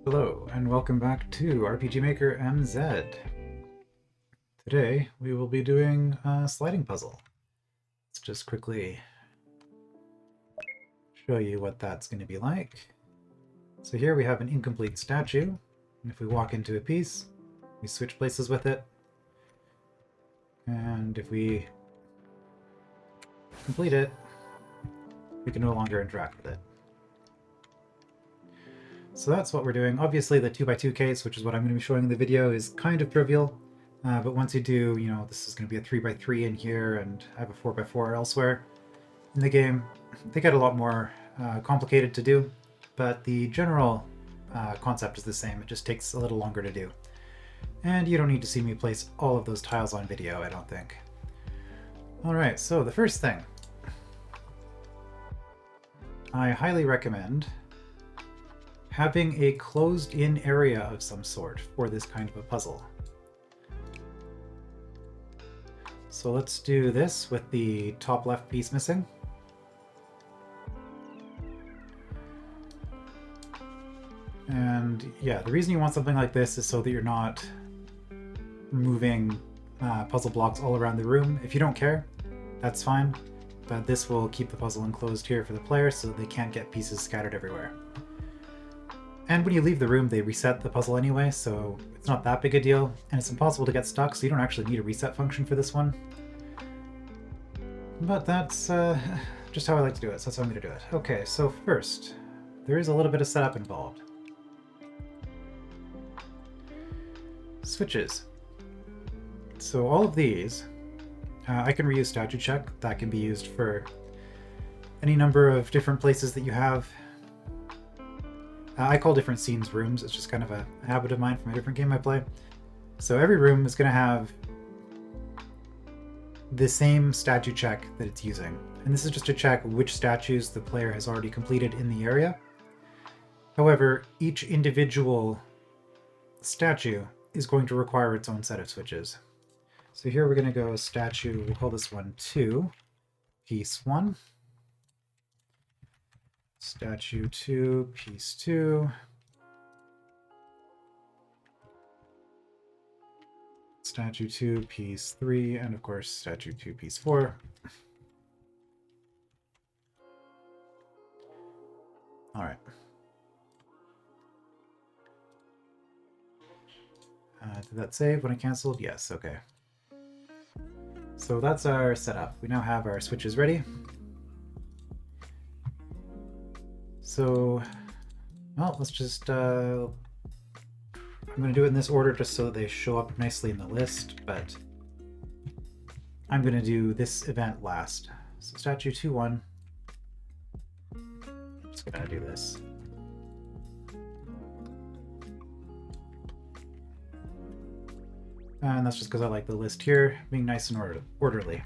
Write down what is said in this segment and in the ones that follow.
Hello, and welcome back to RPG Maker MZ. Today, we will be doing a sliding puzzle. Let's just quickly show you what that's going to be like. So here we have an incomplete statue, and if we walk into a piece, we switch places with it. And if we complete it, we can no longer interact with it. So that's what we're doing. Obviously, the 2x2 case, which is what I'm going to be showing in the video, is kind of trivial. But once you do, this is going to be a 3x3 in here, and I have a 4x4 elsewhere in the game. They get a lot more complicated to do, but the general concept is the same. It just takes a little longer to do. And you don't need to see me place all of those tiles on video, I don't think. Alright, so the first thing. I highly recommend having a closed-in area of some sort for this kind of a puzzle. So let's do this with the top left piece missing. And yeah, the reason you want something like this is so that you're not moving puzzle blocks all around the room. If you don't care, that's fine, but this will keep the puzzle enclosed here for the player so that they can't get pieces scattered everywhere. And when you leave the room, they reset the puzzle anyway, so it's not that big a deal, and it's impossible to get stuck, so you don't actually need a reset function for this one. But that's just how I like to do it, so that's how I'm going to do it. Okay, so first, there is a little bit of setup involved. Switches. So all of these, I can reuse statue check. That can be used for any number of different places that you have. I call different scenes rooms. It's just kind of a habit of mine from a different game I play. So every room is going to have the same statue check that it's using. And this is just to check which statues the player has already completed in the area. However, each individual statue is going to require its own set of switches. So here we're going to go statue, we'll call this one 2, piece 1. Statue 2, piece 2. Statue 2, piece 3, and of course statue 2, piece 4. Alright. Did that save when I canceled? Yes, okay. So that's our setup. We now have our switches ready. So, well, let's just, I'm going to do it in this order just so they show up nicely in the list, but I'm going to do this event last. So statue 2-1. I'm just going to do this. And that's just because I like the list here being nice and orderly.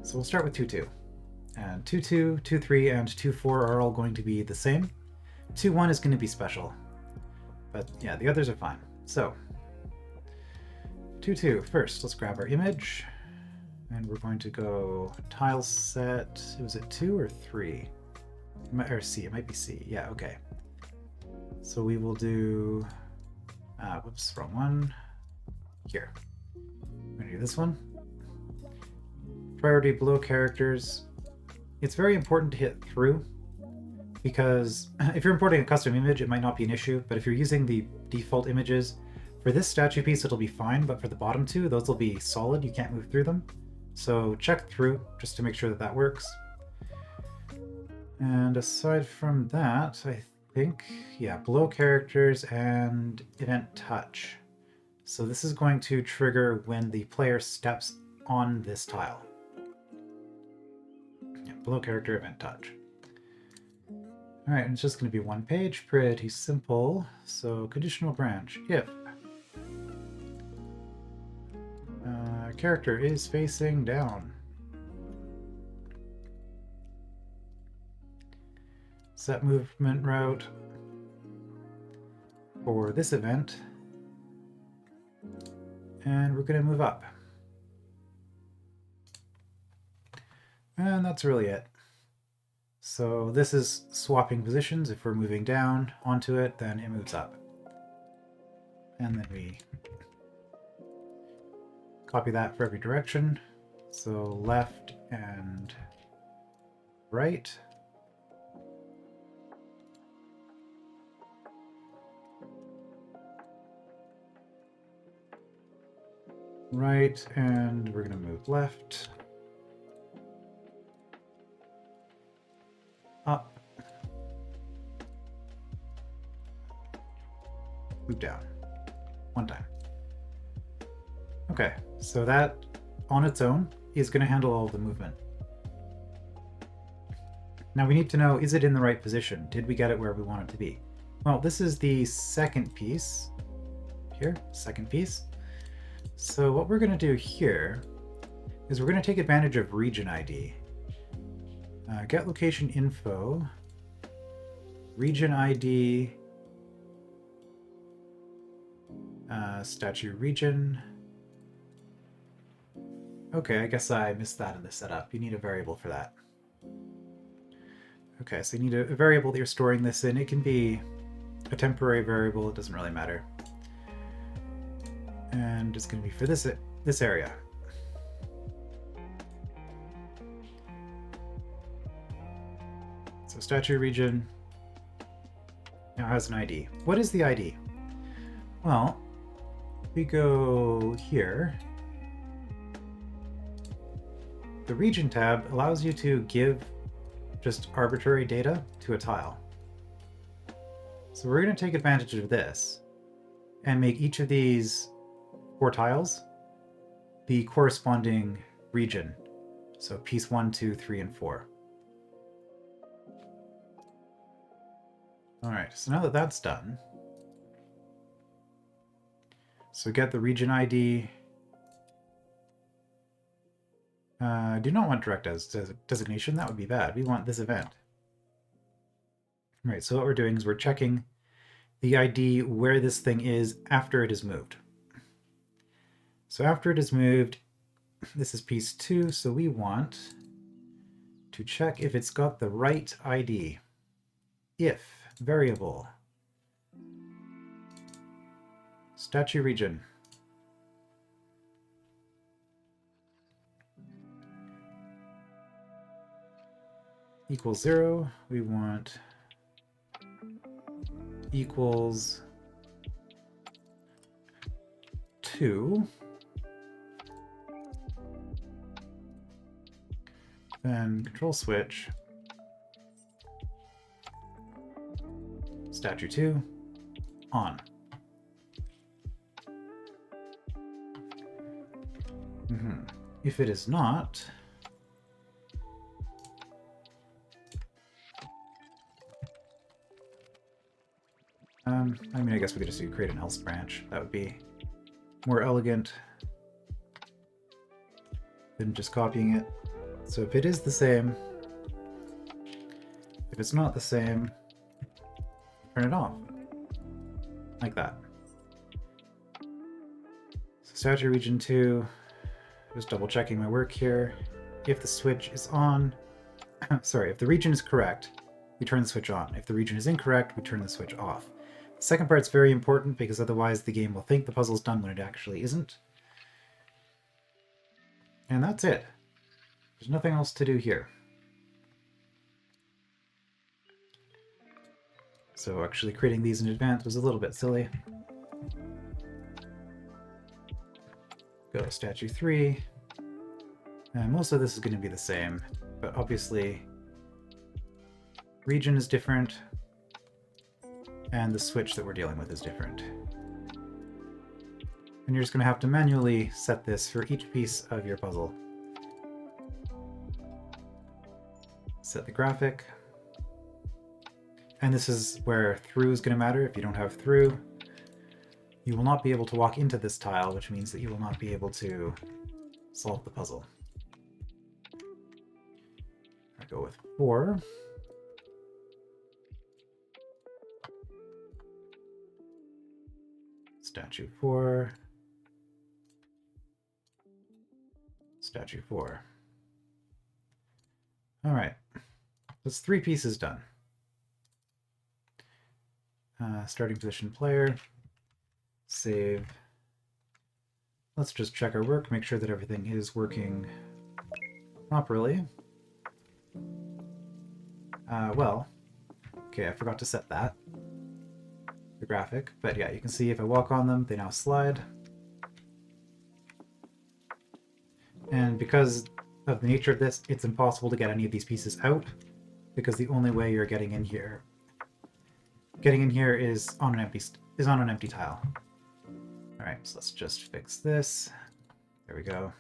So we'll start with 2-2. And 2-2, 2-3, and 2-4 are all going to be the same. 2-1 is going to be special. But yeah, the others are fine. So, 2-2. First, let's grab our image. And we're going to go tile set. Was it 2 or 3? Or C. It might be C. Yeah, okay. So we will do... whoops, wrong one. Here. I'm going to do this one. Priority below characters. It's very important to hit through, because if you're importing a custom image, it might not be an issue, but if you're using the default images, for this statue piece it'll be fine, but for the bottom two, those will be solid, you can't move through them. So check through, just to make sure that that works. And aside from that, I think, yeah, below characters and event touch. So this is going to trigger when the player steps on this tile. Below character, event touch. Alright, and it's just going to be one page, pretty simple. So conditional branch, if character is facing down. Set movement route for this event. And we're going to move up. And that's really it. So this is swapping positions. If we're moving down onto it, then it moves up. And then we copy that for every direction. So left and right. Right, and we're going to move left. Up. Move down. One time. Okay, so that on its own is going to handle all the movement. Now we need to know, is it in the right position? Did we get it where we want it to be? Well, this is the second piece. Here, second piece. So what we're going to do here is we're going to take advantage of region ID. Get location info, region ID, statue region. Okay, I guess I missed that in the setup. You need a variable for that. Okay, so you need a variable that you're storing this in. It can be a temporary variable, it doesn't really matter. And it's going to be for this area. So statue region now has an ID. What is the ID? Well, we go here. The region tab allows you to give just arbitrary data to a tile. So we're going to take advantage of this and make each of these 4 tiles the corresponding region. So piece 1, 2, 3, and 4. All right, so now that that's done, so get the region ID. Do not want direct designation, that would be bad. We want this event. All right, so what we're doing is we're checking the ID where this thing is after it is moved. So after it is moved, this is piece 2, so we want to check if it's got the right ID. If variable statue region equals 0, we want equals 2, then control switch statue 2 on. If it is not, I mean, I guess we could just do create an else branch. That would be more elegant than just copying it. So if it is the same, if it's not the same, turn it off. Like that. So statue region 2, just double checking my work here. If the switch is on, sorry, if the region is correct, we turn the switch on. If the region is incorrect, we turn the switch off. The second part's very important because otherwise the game will think the puzzle's done when it actually isn't. And that's it. There's nothing else to do here. So actually creating these in advance was a little bit silly. Go to statue 3. And most of this is going to be the same, but obviously region is different and the switch that we're dealing with is different. And you're just going to have to manually set this for each piece of your puzzle. Set the graphic. And this is where through is going to matter. If you don't have through, you will not be able to walk into this tile, which means that you will not be able to solve the puzzle. I go with 4. Statue 4. Statue 4. All right. That's 3 pieces done. Starting position player, save. Let's just check our work, make sure that everything is working properly. Well, okay, I forgot to set that, the graphic, but yeah, you can see if I walk on them, they now slide. And because of the nature of this, it's impossible to get any of these pieces out, because the only way you're getting in here is on an empty tile. All right, so let's just fix this. There we go.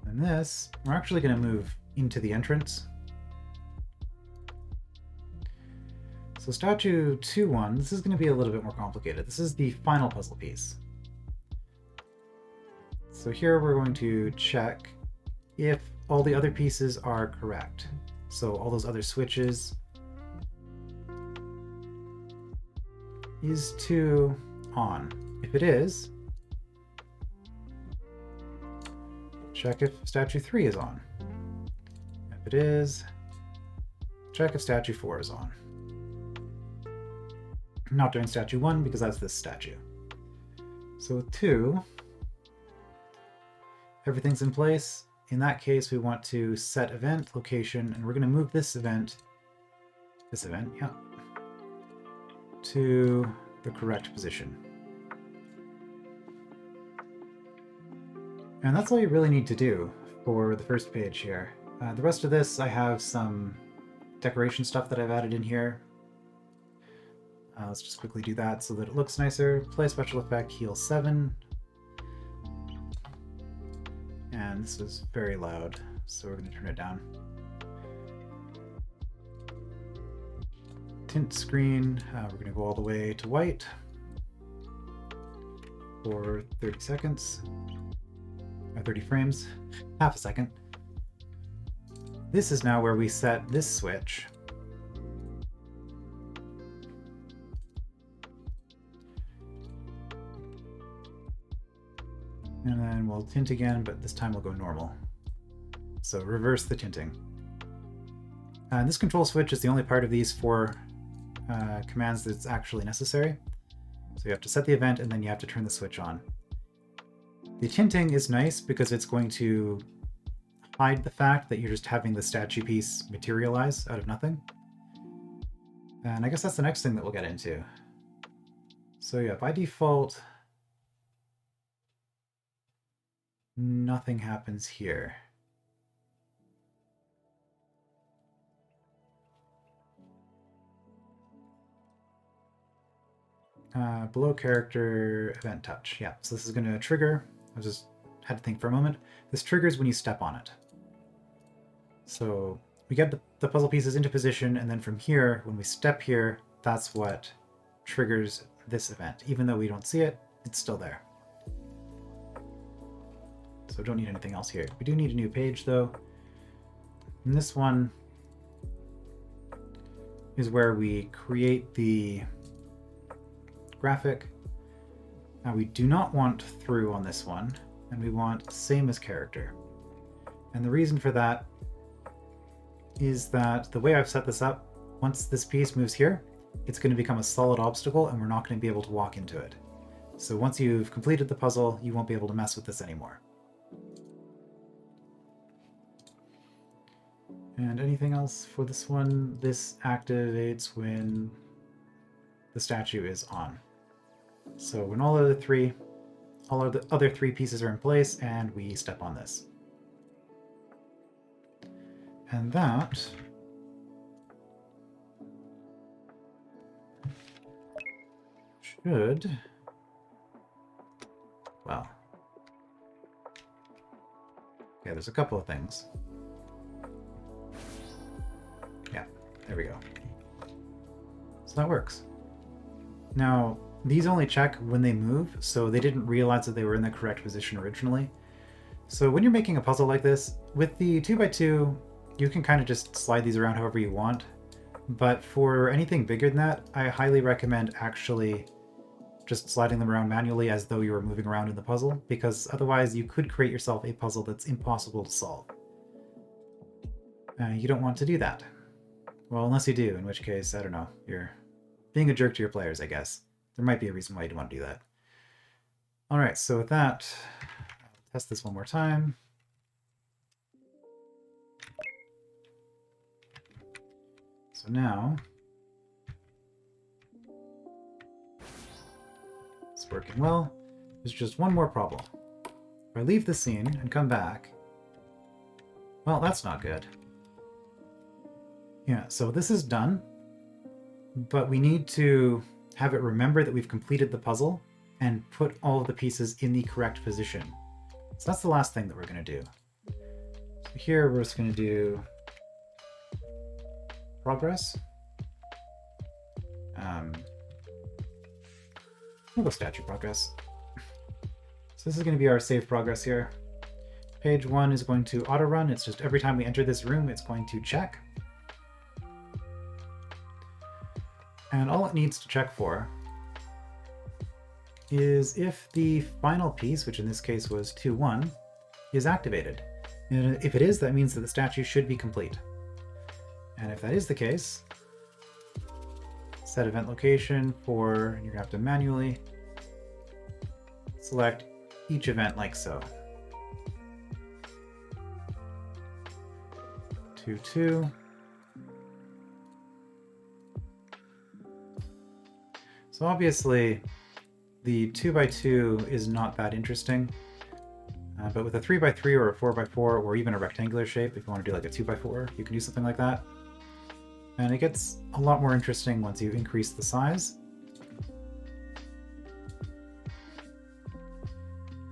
And this, we're actually going to move into the entrance. So statue 2-1, this is going to be a little bit more complicated. This is the final puzzle piece. So here we're going to check if all the other pieces are correct. So all those other switches. Is 2 on? If it is, check if statue 3 is on. If it is, check if statue 4 is on. I'm not doing statue 1 because that's this statue. So with 2, everything's in place. In that case, we want to set event, location, and we're going to move this event, yeah, to the correct position. And that's all you really need to do for the first page here. The rest of this, I have some decoration stuff that I've added in here. Let's just quickly do that so that it looks nicer. Play special effect, heal 7. And this is very loud, so we're going to turn it down. Tint screen, we're going to go all the way to white for 30 seconds, or 30 frames, half a second. This is now where we set this switch. And then we'll tint again, but this time we'll go normal. So reverse the tinting. And this control switch is the only part of these 4 commands that's actually necessary. So you have to set the event and then you have to turn the switch on. The tinting is nice because it's going to hide the fact that you're just having the statue piece materialize out of nothing. And I guess that's the next thing that we'll get into. So yeah, by default, nothing happens here. Below character event touch. Yeah, so this is going to trigger. I just had to think for a moment. This triggers when you step on it. So we get the puzzle pieces into position, and then from here, when we step here, that's what triggers this event. Even though we don't see it, it's still there. So don't need anything else here. We do need a new page though. And this one is where we create the graphic. Now we do not want through on this one, and we want same as character. And the reason for that is that the way I've set this up, once this piece moves here, it's going to become a solid obstacle and we're not going to be able to walk into it. So once you've completed the puzzle, you won't be able to mess with this anymore. And anything else for this one? This activates when the statue is on. So when all of the other 3 pieces are in place and we step on this. And that should, well, yeah, there's a couple of things. Yeah, there we go. So that works. Now, these only check when they move, so they didn't realize that they were in the correct position originally. So when you're making a puzzle like this, with the 2x2, you can kind of just slide these around however you want. But for anything bigger than that, I highly recommend actually just sliding them around manually as though you were moving around in the puzzle, because otherwise you could create yourself a puzzle that's impossible to solve. You don't want to do that. Well, unless you do, in which case, I don't know, you're being a jerk to your players, I guess. There might be a reason why you'd want to do that. Alright, so with that, I'll test this one more time. So now, it's working well. There's just one more problem. If I leave the scene and come back, well, that's not good. Yeah, so this is done, but we need to have it remember that we've completed the puzzle and put all of the pieces in the correct position. So that's the last thing that we're going to do. So here we're just going to do progress. We'll go statue progress. So this is going to be our save progress here. Page 1 is going to auto run. It's just every time we enter this room, it's going to check. And all it needs to check for is if the final piece, which in this case was 2-1, is activated. And if it is, that means that the statue should be complete. And if that is the case, set event location for, you're going to have to manually select each event like so. 2-2. So obviously, the 2x2 is not that interesting, but with a 3x3 or a 4x4 or even a rectangular shape, if you want to do like a 2x4, you can do something like that. And it gets a lot more interesting once you increase the size.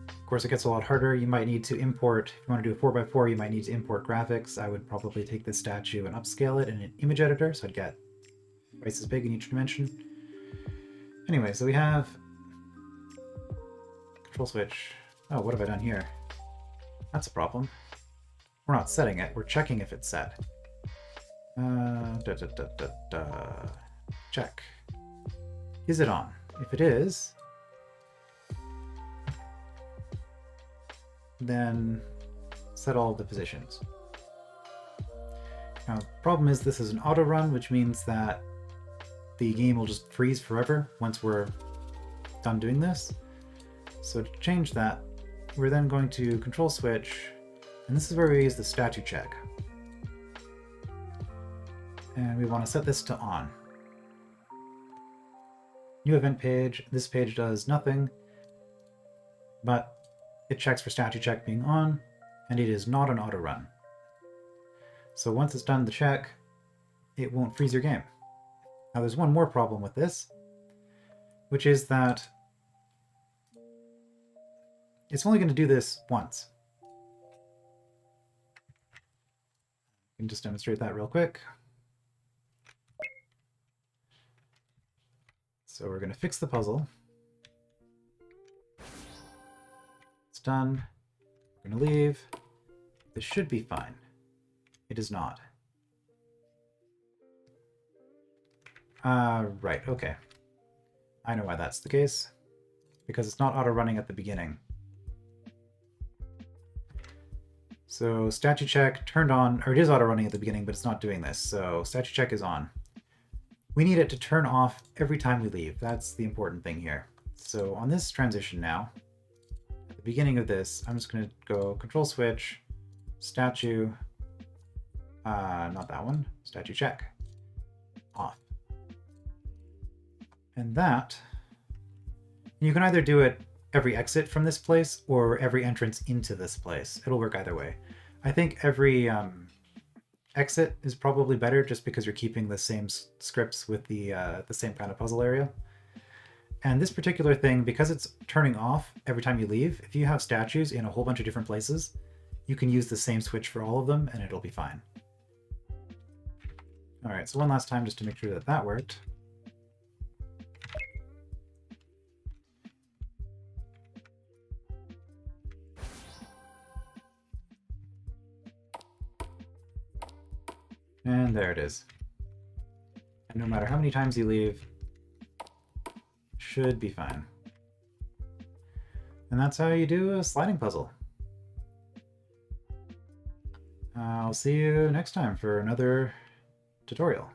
Of course, it gets a lot harder. You might need to import, if you want to do a 4x4, you might need to import graphics. I would probably take this statue and upscale it in an image editor, so I'd get twice as big in each dimension. Anyway, so we have control switch. Oh, what have I done here? That's a problem. We're not setting it, we're checking if it's set. Check. Is it on? If it is, then set all the positions. Now, the problem is this is an auto run, which means that the game will just freeze forever once we're done doing this. So to change that, we're then going to control switch, and this is where we use the statue check. And we want to set this to on. New event page. This page does nothing, but it checks for statue check being on, and it is not an auto run. So once it's done the check, it won't freeze your game. Now there's one more problem with this, which is that it's only going to do this once. I can just demonstrate that real quick. So we're going to fix the puzzle. It's done. We're going to leave. This should be fine. It is not. Right, okay. I know why that's the case. Because it's not auto-running at the beginning. So statue check turned on, or it is auto-running at the beginning, but it's not doing this. So statue check is on. We need it to turn off every time we leave. That's the important thing here. So on this transition now, at the beginning of this, I'm just going to go control switch, statue, not that one, statue check, off. And that, you can either do it every exit from this place or every entrance into this place. It'll work either way. I think every exit is probably better just because you're keeping the same scripts with the same kind of puzzle area. And this particular thing, because it's turning off every time you leave, if you have statues in a whole bunch of different places, you can use the same switch for all of them and it'll be fine. All right, so one last time just to make sure that that worked. And there it is. And no matter how many times you leave, should be fine. And that's how you do a sliding puzzle. I'll see you next time for another tutorial.